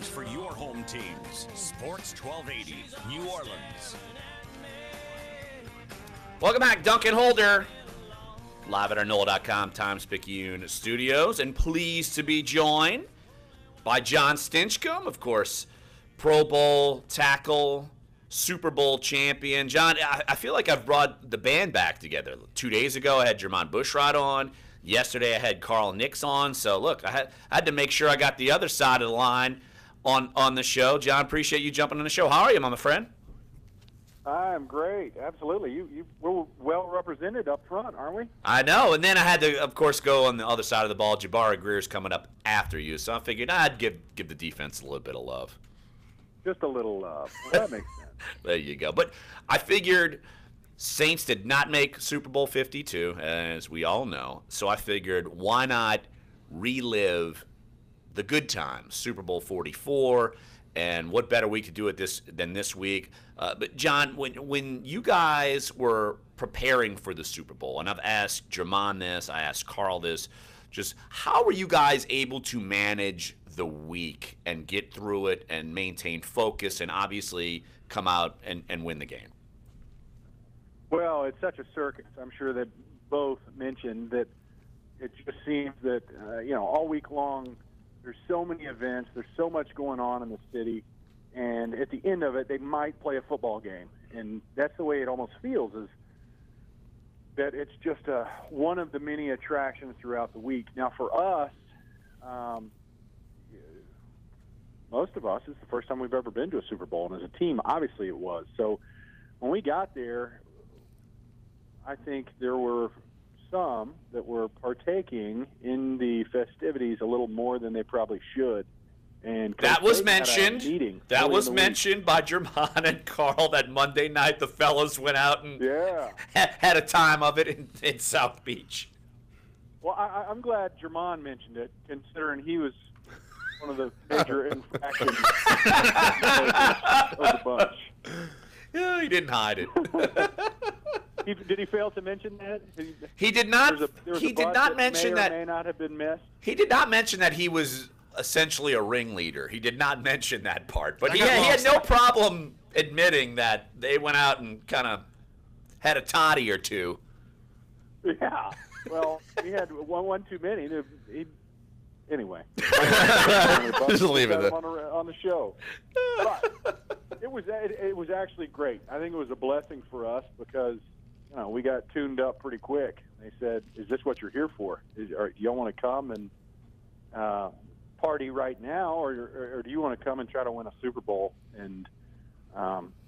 games for your home teams. Sports 1280, New Orleans. Welcome back, Duncan Holder. Live at our NOLA.com Times-Picayune studios, and pleased to be joined by Jon Stinchcomb, of course, Pro Bowl tackle, Super Bowl champion. John, I feel like I've brought the band back together. 2 days ago, I had Jermon Bushrod on. Yesterday, I had Carl Nix on. So, look, I had to make sure I got the other side of the line on the show. John, appreciate you jumping on the show. How are you, my friend? I'm great. Absolutely. We're well represented up front, aren't we? I know. And then I had to, of course, go on the other side of the ball. Jabari Greer's coming up after you. So I figured I'd give the defense a little bit of love. Just a little love. Well, that makes sense. There you go. But I figured Saints did not make Super Bowl 52, as we all know. So I figured, why not relive the good times, Super Bowl 44, and what better week to do it than this week? But, John, when you guys were preparing for the Super Bowl, and I've asked Jermon this, I asked Carl this, just how were you guys able to manage the week and get through it and maintain focus and obviously come out and win the game? Well, it's such a circus. I'm sure that both mentioned that it just seems that, all week long there's so many events, there's so much going on in the city, and at the end of it, they might play a football game. And that's the way it almost feels, is that it's just one of the many attractions throughout the week. Now, for us, most of us, it's the first time we've ever been to a Super Bowl, and as a team, obviously it was. So when we got there, I think there were some that were partaking in the festivities a little more than they probably should. And that was mentioned. That was mentioned by Jermon and Carl that Monday night the fellas went out and had a time of it in South Beach. Well, I'm glad Jermon mentioned it, considering he was one of the major infractions of the bunch. Yeah, he didn't hide it. Did he fail to mention that? He did not. He did not mention that. May not have been missed. He did not mention that he was essentially a ringleader. He did not mention that part, but he had no problem admitting that they went out and kind of had a toddy or two. Yeah. Well, he had one too many. Anyway, just leave it there on the show. But it was actually great. I think it was a blessing for us because we got tuned up pretty quick. They said, "Is this what you're here for? Do you want to come and party right now, or do you want to come and try to win a Super Bowl?" And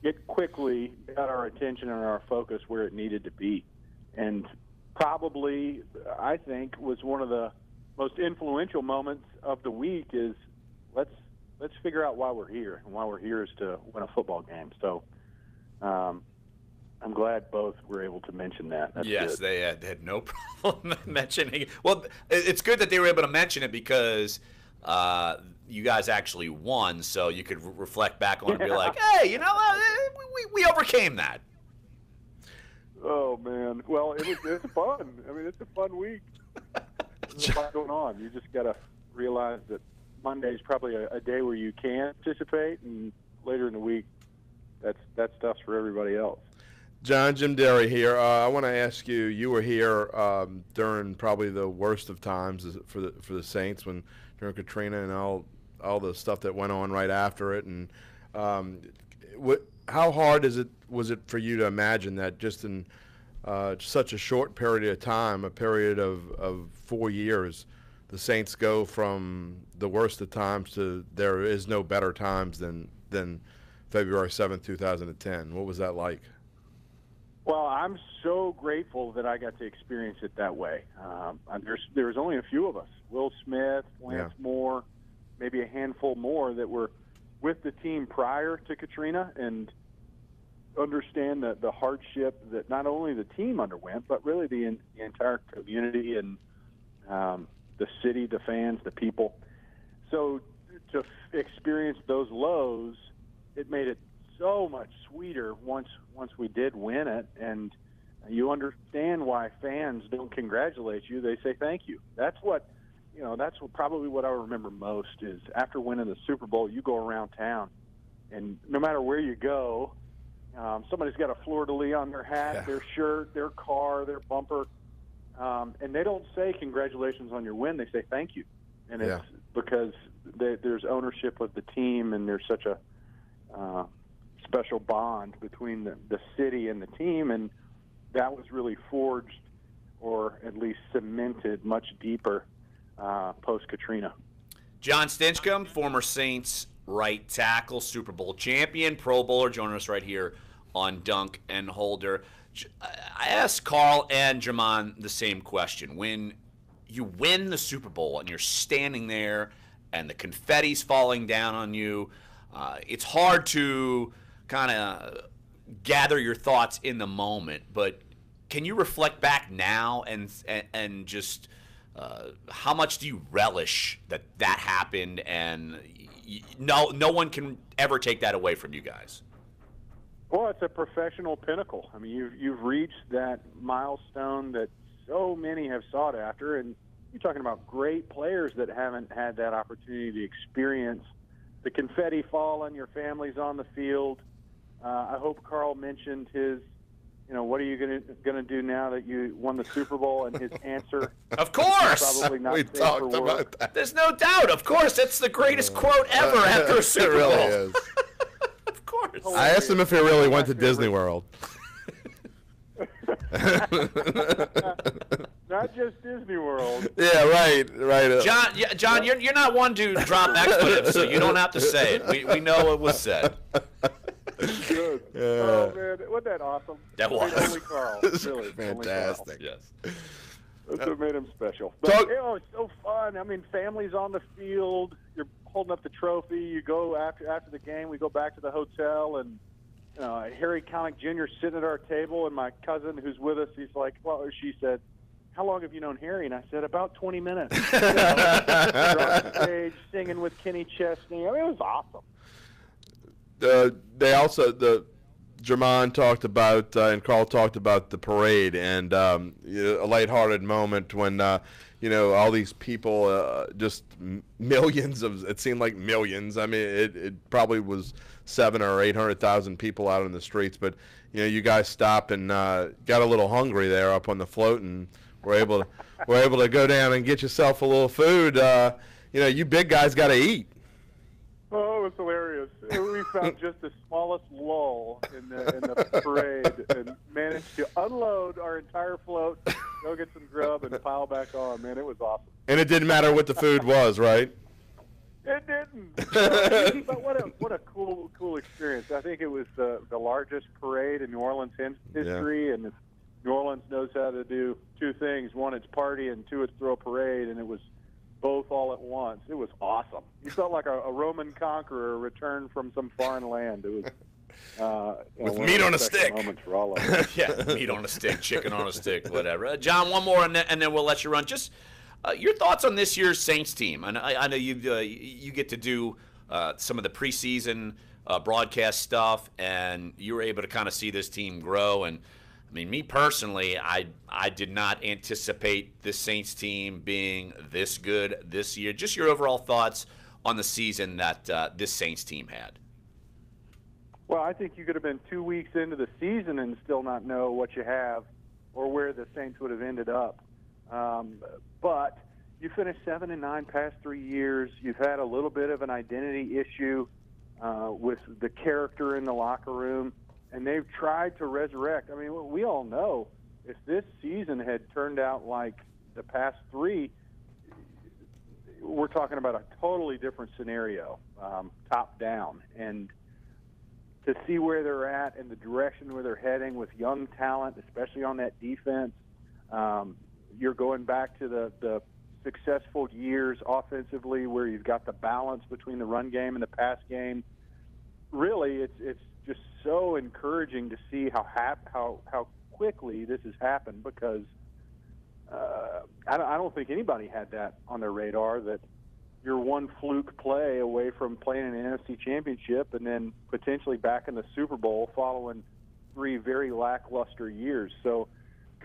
it quickly got our attention and our focus where it needed to be, and probably I think was one of the most influential moments of the week is let's figure out why we're here, and why we're here is to win a football game. So I'm glad both were able to mention that. That's yes, good. They had no problem mentioning it. Well, it's good that they were able to mention it because you guys actually won, so you could reflect back on it and be like, hey, we overcame that. Oh, man. Well, it's fun. I mean, it's a fun week. There's a lot going on. You just got to realize that Monday is probably a day where you can participate, and later in the week, that stuff's for everybody else. John, Jim Derry here. I want to ask you. You were here during probably the worst of times for the Saints during Katrina and all the stuff that went on right after it. And how hard was it for you to imagine that just in such a short period of time, a period of 4 years, the Saints go from the worst of times to there is no better times than February 7th, 2010. What was that like? Well, I'm so grateful that I got to experience it that way. There's only a few of us, Will Smith, Lance Moore, maybe a handful more that were with the team prior to Katrina and understand the hardship that not only the team underwent, but really the entire community and the city, the fans, the people. So to experience those lows, it made it so much sweeter once we did win it, and you understand why fans don't congratulate you. They say thank you. That's what that's probably what I remember most is after winning the Super Bowl, you go around town, and no matter where you go, somebody's got a fleur-de-lis on their hat, their shirt, their car, their bumper, and they don't say congratulations on your win. They say thank you, and it's because there's ownership of the team, and there's such a special bond between the city and the team, and that was really forged, or at least cemented, much deeper post-Katrina. Jon Stinchcomb, former Saints right tackle, Super Bowl champion, Pro Bowler, joining us right here on Dunk and Holder. I asked Carl and Jermon the same question. When you win the Super Bowl and you're standing there and the confetti's falling down on you, it's hard to kind of gather your thoughts in the moment, but can you reflect back now and just how much do you relish that happened, and no one can ever take that away from you guys? Well, it's a professional pinnacle. I mean, you've reached that milestone that so many have sought after, and you're talking about great players that haven't had that opportunity to experience the confetti fall on your families on the field. I hope Carl mentioned his, what are you going to do now that you won the Super Bowl? And his answer, of course, probably not we safe talked for work. about that. There's no doubt. Of course, that's the greatest quote ever after a Super It really Bowl. is. Of course. I asked him if he really went to Disney World. Not just Disney World. Yeah, right. John, you're not one to drop expletives, so you don't have to say it. We know it was said. Good. Oh man, wasn't that awesome? That was. Only Carl. Really, Fantastic. Yes. That's what made him special. But it's so fun. I mean, families on the field. You're holding up the trophy. You go after the game. We go back to the hotel, and Harry Connick Jr. sitting at our table, and my cousin who's with us, he's like, well, she said, how long have you known Harry? And I said, about 20 minutes. We're on stage singing with Kenny Chesney. I mean, it was awesome. Jermon talked about and Carl talked about the parade, and a lighthearted moment when all these people, just millions of, it seemed like millions. I mean, it probably was 700,000 or 800,000 people out on the streets, but you guys stopped and got a little hungry there up on the float, and were able to go down and get yourself a little food. You big guys got to eat. Oh, it was hilarious. We found just the smallest lull in the parade and managed to unload our entire float, go get some grub, and pile back on. Man, it was awesome. And it didn't matter what the food was, right? It didn't. But what a cool experience. I think it was the largest parade in New Orleans history, and New Orleans knows how to do two things. One, it's party, and two, it's throw a parade, and it was both all at once. It was awesome. You felt like a Roman conqueror returned from some foreign land. It was with meat on a stick. Moments for all of us. Yeah, meat on a stick, chicken on a stick, whatever. John, one more, and then we'll let you run. Just your thoughts on this year's Saints team. I know you get to do some of the preseason broadcast stuff, and you were able to kind of see this team grow. And I mean, me personally, I did not anticipate this Saints team being this good this year. Just your overall thoughts on the season that this Saints team had. Well, I think you could have been 2 weeks into the season and still not know what you have or where the Saints would have ended up. But you finished 7-9 past 3 years. You've had a little bit of an identity issue with the character in the locker room, and they've tried to resurrect. I mean, we all know if this season had turned out like the past three, we're talking about a totally different scenario, top down. And to see where they're at and the direction where they're heading with young talent, especially on that defense, you're going back to the successful years offensively where you've got the balance between the run game and the pass game. Really, it's just so encouraging to see how quickly this has happened, because I don't think anybody had that on their radar, that you're one fluke play away from playing an NFC championship and then potentially back in the Super Bowl following 3 very lackluster years. So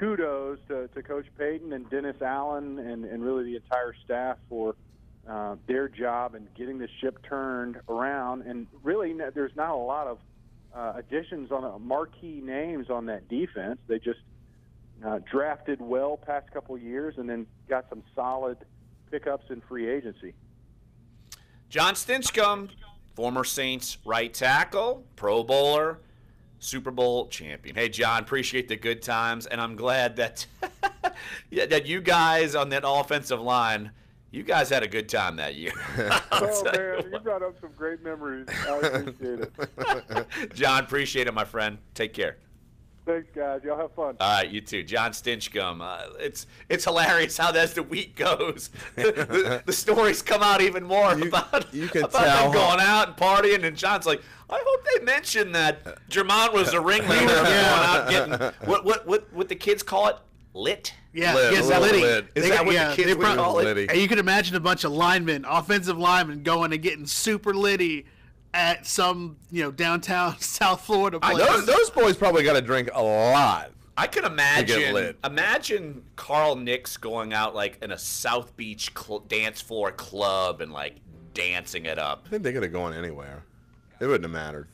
kudos to Coach Payton and Dennis Allen and really the entire staff for their job in getting the ship turned around. And really, there's not a lot of additions on marquee names on that defense. They just drafted well past couple of years and then got some solid pickups in free agency. Jon Stinchcomb, former Saints right tackle, Pro Bowler, Super Bowl champion. Hey, John, appreciate the good times, and I'm glad that that you guys on that offensive line, you guys had a good time that year. Oh, man, you brought up some great memories. I appreciate it. John, appreciate it, my friend. Take care. Thanks, guys. Y'all have fun. All right, you too. Jon Stinchcomb. It's hilarious how as the week goes, the stories come out even more about them going out and partying. And John's like, I hope they mention that Jermon was a ringleader going out getting what the kids call it, lit. Yeah, Lit, yes, little lit. Is that what the kids would call it? Litty. And you can imagine a bunch of linemen, offensive linemen, going and getting super litty at some, downtown South Florida place. Those boys probably got to drink a lot. I can imagine Carl Nix going out like in a South Beach dance floor club and like dancing it up. I think they could have gone anywhere. It wouldn't have mattered.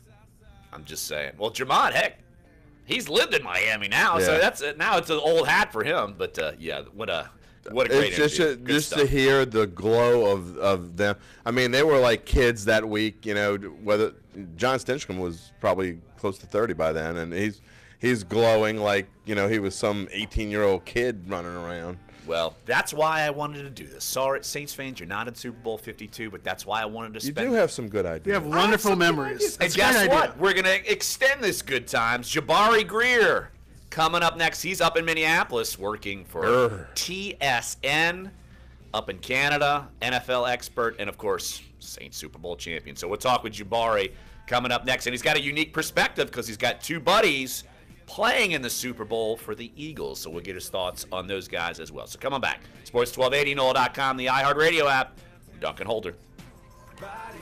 I'm just saying. Well, Jermon, heck, he's lived in Miami now, so Yeah. now it's an old hat for him. But yeah, what a great It's interview. Good just stuff. to hear the glow of them. I mean, they were like kids that week. Whether Jon Stinchcomb was probably close to 30 by then, and he's glowing like he was some 18-year-old kid running around. Well, that's why I wanted to do this. Sorry, Saints fans, you're not in Super Bowl 52, but that's why I wanted to You spend. do have some good ideas. You have wonderful memories. And That's a guess great what? idea. We're going to extend this good times. Jabari Greer coming up next. He's up in Minneapolis working for TSN up in Canada, NFL expert, and, of course, Saints Super Bowl champion. So we'll talk with Jabari coming up next. And he's got a unique perspective because he's got two buddies playing in the Super Bowl for the Eagles. So we'll get his thoughts on those guys as well. So come on back. Sports 1280, NOLA.com, the iHeartRadio app. Duncan Holder. Body